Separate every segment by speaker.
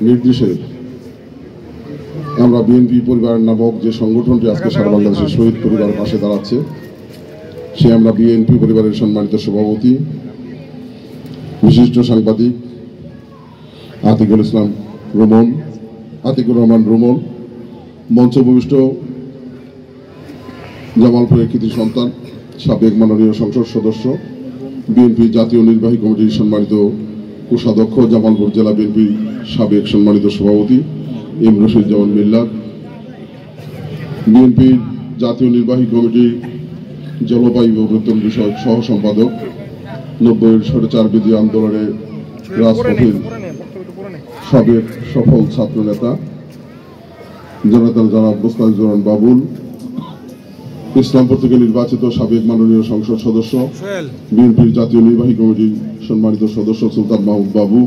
Speaker 1: নির্দেশে আমরা বিএনপি পরিবার নামক যে সংগঠনটি আজকে সারা বাংলাদেশের শহীদ পরিবারের পাশে দাঁড়াচ্ছে, সে আমরা বিএনপি পরিবারের সম্মানিত সভাপতি বিশিষ্ট সাংবাদিক আতিকুর রহমান রুমন, মঞ্চভূমিষ্ঠ জামালপুরের কৃতি সন্তান সাবেক মাননীয় সংসদ সদস্য বিএনপি জাতীয় নির্বাহী কমিটির সম্মানিত কোষাধ্যক্ষ, জামালপুর জেলা বিএনপি সাবেক সম্মানিত সভাপতি এম রশিদুজ্জামান মিল্লাত, বিএনপির জাতীয় নির্বাহী কমিটির জলবায়ু পরিবর্তন বিষয়ক সহ সম্পাদক, 90-এর স্বৈরাচার বিরোধী আন্দোলনে রাজপথের সাবেক সফল ছাত্র নেতা জনাব মোস্তাফিজুর বাবুল, ইসলামপুর থেকে নির্বাচিত সাবেক মাননীয় সংসদ সদস্য বিএনপির জাতীয় নির্বাহী কমিটির সম্মানিত সদস্য সুলতান মাহমুদ বাবু,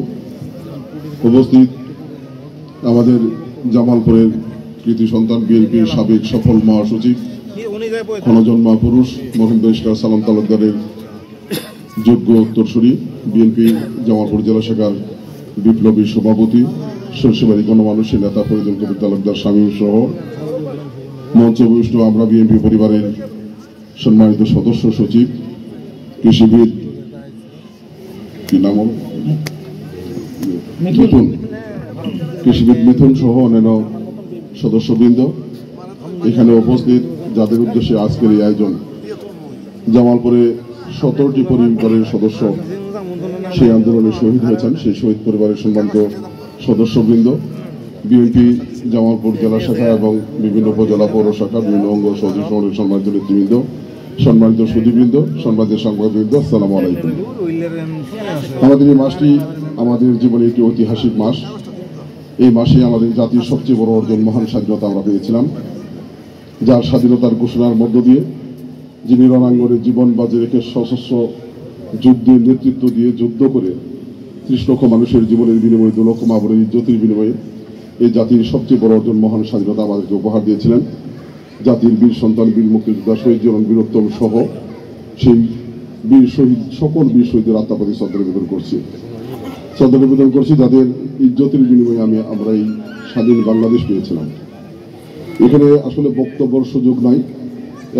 Speaker 1: উপস্থিত আমাদের জামালপুরের কৃতি সন্তান বিএনপির সাবেক সফল মহাসচিব ক্ষণজন্মা পুরুষ মহেন্দ্র ইশকার সালাম তালুকদারের যোগ্য উত্তরসূরি বিএনপি জামালপুর জেলা শাখার বিপ্লবী সভাপতি সরষেবাড়ি গণমানুষের নেতা ফরিদুল কবির তালুকদার শামীম সহ মঞ্চভূমিষ্ঠ আমরা বিএনপি পরিবারের সম্মানিত সদস্য সচিব কৃষিবিদ মিথুন সহ অন্যান্য সদস্যবৃন্দ, এখানে উপস্থিত যাদের উদ্দেশ্যে আজকের এই আয়োজন, জামালপুরে 17টি পরিবারের সদস্য সেই আন্দোলনে শহীদ হয়েছেন, সেই শহীদ পরিবারের সম্মানিত সদস্যবৃন্দ, বিএনপি জামালপুর জেলা শাখা এবং বিভিন্ন উপজেলা পৌর শাখা বিভিন্ন অঙ্গ সহযোগী সংগঠনের সম্মানিত নেতৃবৃন্দ, সম্মানিত সুধীবৃন্দ, সম্মানিত সাংবাদিকবৃন্দ, আসসালামু আলাইকুম। আমাদের এই মাসটি আমাদের জীবনে একটি ঐতিহাসিক মাস। এই মাসে আমাদের জাতির সবচেয়ে বড় অর্জন মহান স্বাধীনতা আমরা পেয়েছিলাম, যার স্বাধীনতার ঘোষণার মধ্য দিয়ে যিনি রণাঙ্গনে জীবন বাজি রেখে সশস্ত্র যুদ্ধের নেতৃত্ব দিয়ে যুদ্ধ করে 30 লক্ষ মানুষের জীবনের বিনিময়ে 2 লক্ষ মা বোনের ইজ্জতের বিনিময়ে এই জাতির সবচেয়ে বড় অর্জন মহান স্বাধীনতা আমাদেরকে উপহার দিয়েছিলেন। জাতির বীর সন্তান বীর মুক্তিযোদ্ধা শহীদ জনন বীরোত্তম সহ সেই বীর শহীদ সকল বীর শহীদের আত্মার প্রতি শ্রদ্ধা নিবেদন করছি, যাদের ইজ্জতের বিনিময়ে আমরা এই স্বাধীন বাংলাদেশ পেয়েছিলাম। এখানে আসলে বক্তব্যের সুযোগ নাই,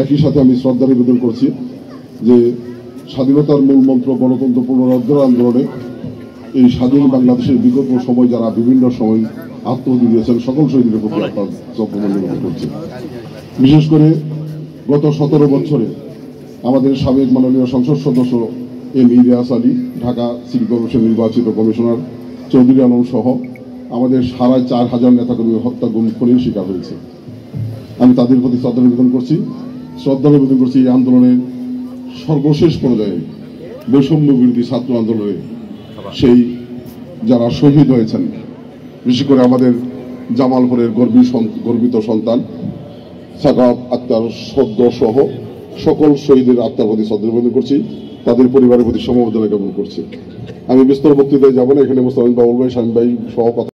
Speaker 1: একই সাথে আমি শ্রদ্ধা নিবেদন করছি যে স্বাধীনতার মূল মন্ত্র গণতন্ত্র পুনরুদ্ধার আন্দোলনে এই স্বাধীন বাংলাদেশের বিগত সময় যারা বিভিন্ন সময় আত্মহত্যা দিয়েছেন সকল শহীদের প্রতি আপনার শ্রদ্ধা নিবেদন করছি। বিশেষ করে গত 17 বছরে আমাদের সাবেক মাননীয় সংসদ সদস্য M Ilias Ali, Dhaka city corporation নির্বাচিত কমিশনার চৌধুরী আলম সহ আমাদের 4,500 নেতাকর্মী হত্যা গুম খুনের শিকার হয়েছে। আমি তাদের প্রতি শ্রদ্ধা নিবেদন করছি এই আন্দোলনের সর্বশেষ পর্যায়ে বৈষম্য বিরোধী ছাত্র আন্দোলনে সেই যারা শহীদ হয়েছেন, বিশেষ করে আমাদের জামালপুরের গর্বিত সন্তান সাকাব আক্তার সদ্য সহ সকল শহীদের আত্মার প্রতি শ্রদ্ধা নিবেদন করছি, তাদের পরিবারের প্রতি সমবেদনা জ্ঞাপন করছি। আমি বিস্তর বক্তৃতায় যাব না, এখানে মোস্তাফিজ বাবুল ভাই, শামীম ভাই সহ কথা